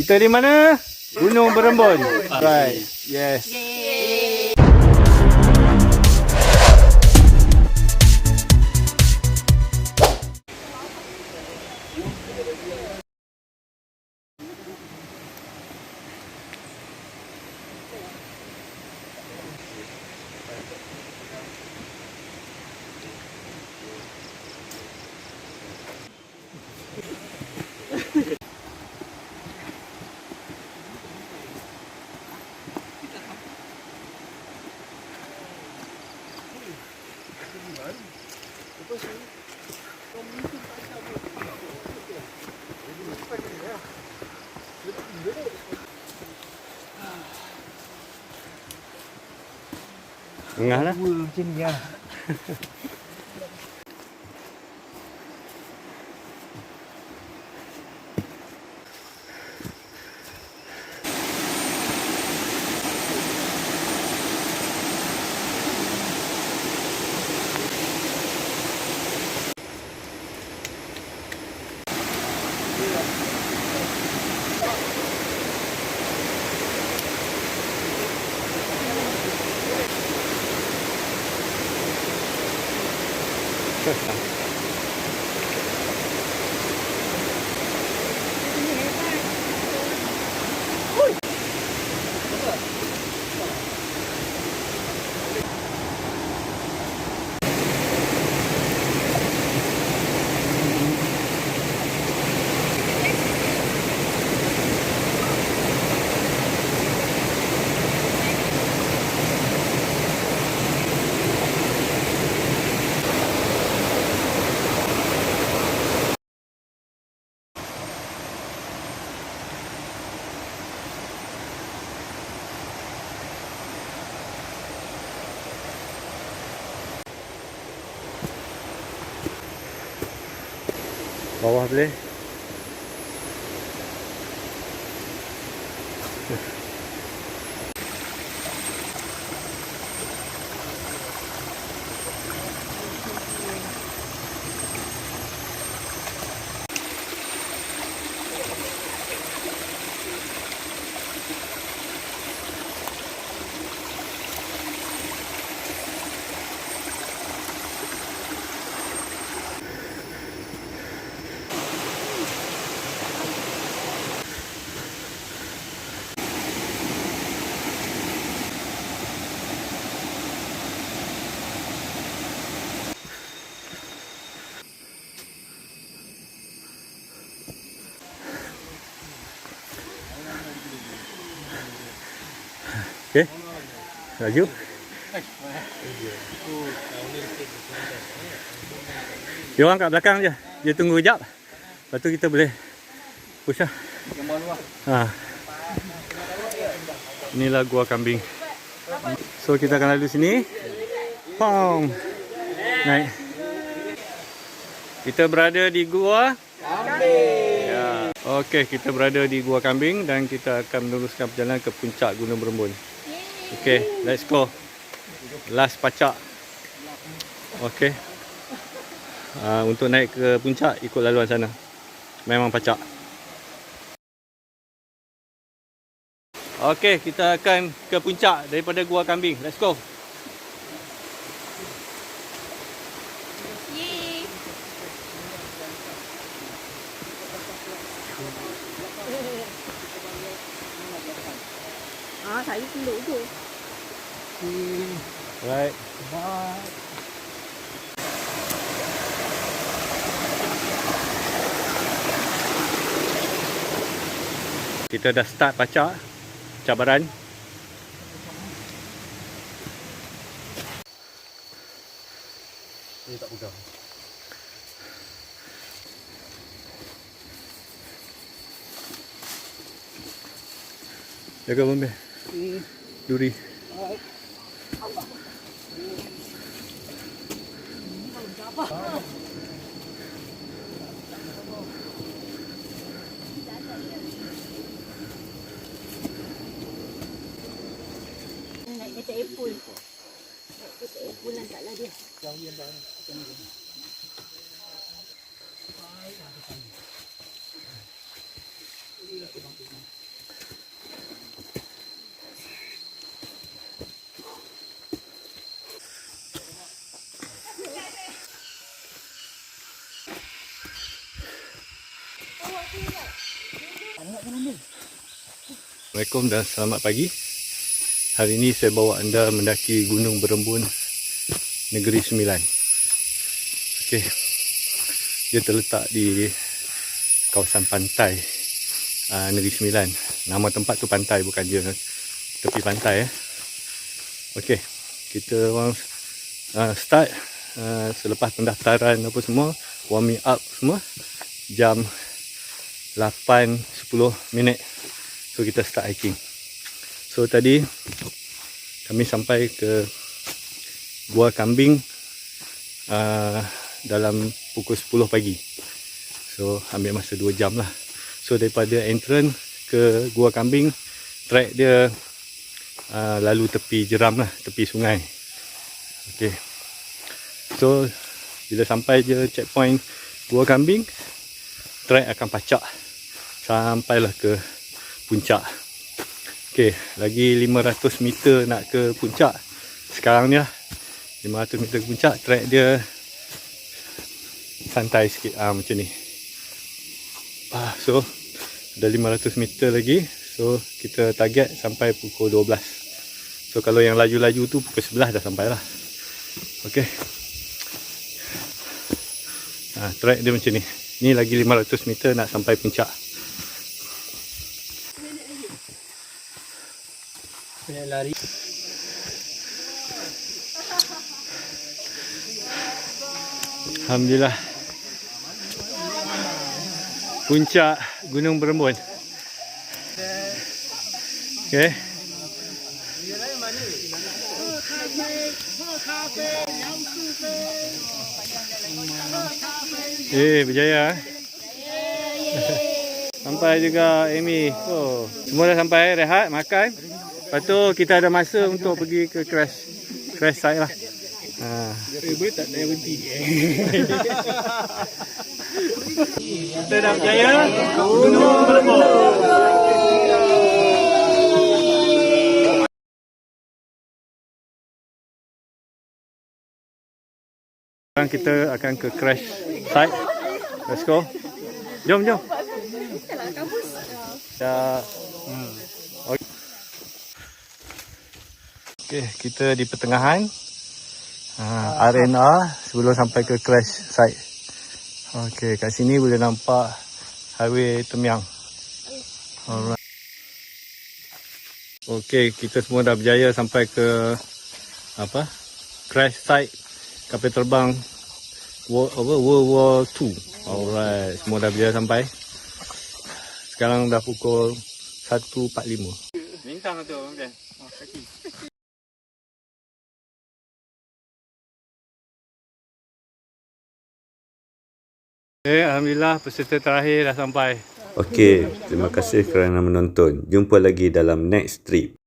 Kita di mana? Gunung Berembun. Right. Yes. Tengah lah. Macam ni lah. Bawah boleh. Okey. Laju. Dia orang kat belakang je. Dia tunggu kejap. Lepas tu kita boleh push lah. Ha. Inilah gua kambing. So kita akan lalu sini. Pong. Naik. Kita berada di gua kambing. Ya. Okey, kita berada di gua kambing dan kita akan meneruskan perjalanan ke puncak Gunung Berembun. Okey, let's go. Last pacak. Okey. Untuk naik ke puncak ikut laluan sana. Memang pacak. Okey, kita akan ke puncak daripada gua kambing. Let's go. Saya tunduk tu. Right. Bye. Kita dah start pacak cabaran. Dia tak pegang. Jaga bombe. Duri. Naik kereta Apple. Naik kereta Apple lantaklah dia. Yang Assalamualaikum dan selamat pagi. Hari ini saya bawa anda mendaki Gunung Berembun, Negeri Sembilan. Okey. Dia terletak di kawasan pantai Negeri Sembilan. Nama tempat tu pantai, bukan dia tepi pantai. Okey. Kita orang start selepas pendaftaran apa semua, warming up semua jam 8:10 minit. So kita start hiking. So tadi kami sampai ke Gua Kambing dalam pukul 10 pagi. So ambil masa 2 jam lah. So daripada entrance ke Gua Kambing, trek dia lalu tepi jeram lah, tepi sungai. Okay. So bila sampai je checkpoint Gua Kambing, trek akan pacak sampailah ke puncak. Okey, lagi 500 meter nak ke puncak. Sekarang ni lah 500 meter ke puncak, trek dia santai sikit macam ni. So ada 500 meter lagi. So kita target sampai pukul 12. So kalau yang laju-laju tu pukul 11 dah sampai lah. Okey. Trek dia macam ni. Ni lagi 500 meter nak sampai puncak. Lari. Alhamdulillah. Puncak Gunung Berembun. Okey. Berjaya. Sampai juga Amy. Oh, semua dah sampai, rehat, makan. Lepas tu kita ada masa untuk pergi ke crash site lah. Boleh tak naik berhenti? Kita dah berjaya Gunung Berembun. Sekarang kita akan ke crash site. Let's go. Jom. Dah. Okey, kita di pertengahan arena sebelum sampai ke crash site. Okey, kat sini boleh nampak highway Temyang. Alright. Okey, kita semua dah berjaya sampai ke crash site kapal terbang World War II. Alright, semua dah berjaya sampai. Sekarang dah pukul 1.45. Bintang tu, okey. Kaki. Alhamdulillah peserta terakhir dah sampai. Okey, terima kasih kerana menonton. Jumpa lagi dalam next trip.